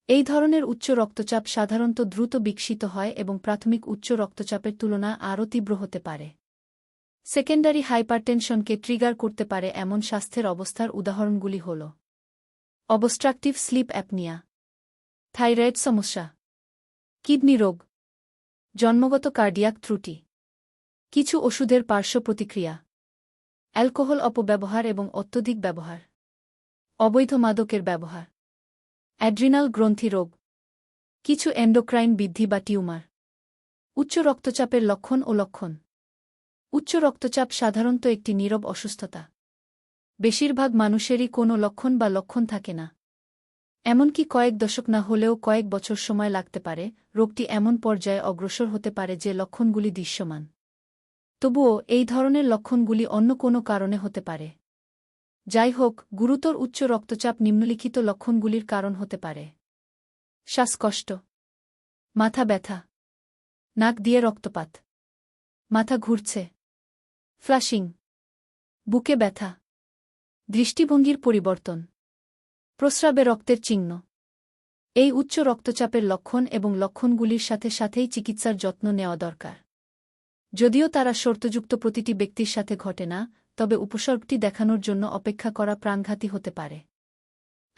এই ধরনের উচ্চ রক্তচাপ সাধারণত দ্রুত বিকশিত হয় এবং প্রাথমিক উচ্চ রক্তচাপের তুলনায় আরও তীব্র হতে পারে। সেকেন্ডারি হাইপারটেনশনকে ট্রিগার করতে পারে এমন স্বাস্থ্যের অবস্থার উদাহরণগুলি হল অবস্ট্রাকটিভ স্লিপ অ্যাপনিয়া, থাইরয়েড সমস্যা, কিডনি রোগ, জন্মগত কার্ডিয়াক ত্রুটি, কিছু ওষুধের পার্শ্ব প্রতিক্রিয়া, অ্যালকোহল অপব্যবহার এবং অত্যধিক ব্যবহার, অবৈধ মাদকের ব্যবহার, অ্যাড্রিনাল গ্রন্থি রোগ, কিছু এন্ডোক্রাইন বৃদ্ধি বা টিউমার। উচ্চ রক্তচাপের লক্ষণ ও লক্ষণ। উচ্চ রক্তচাপ সাধারণত একটি নীরব অসুস্থতা। বেশিরভাগ মানুষেরই কোনো লক্ষণ বা লক্ষণ থাকে না। এমনকি কয়েক দশক না হলেও কয়েক বছর সময় লাগতে পারে, রোগটি এমন পর্যায়ে অগ্রসর হতে পারে যে লক্ষণগুলি দৃশ্যমান। তবুও এই ধরনের লক্ষণগুলি অন্য কোনো কারণে হতে পারে। যাই হোক, গুরুতর উচ্চ রক্তচাপ নিম্নলিখিত লক্ষণগুলির কারণ হতে পারে: শ্বাসকষ্ট, মাথা ব্যথা, নাক দিয়ে রক্তপাত, মাথা ঘুরছে, ফ্লাশিং, বুকে ব্যথা, দৃষ্টিভঙ্গির পরিবর্তন, প্রস্রাবে রক্তের চিহ্ন। এই উচ্চ রক্তচাপের লক্ষণ এবং লক্ষণগুলির সাথে সাথেই চিকিৎসার যত্ন নেওয়া দরকার। যদিও তারা শর্তযুক্ত প্রতিটি ব্যক্তির সাথে ঘটে না, তবে উপসর্গটি দেখানোর জন্য অপেক্ষা করা প্রাণঘাতী হতে পারে।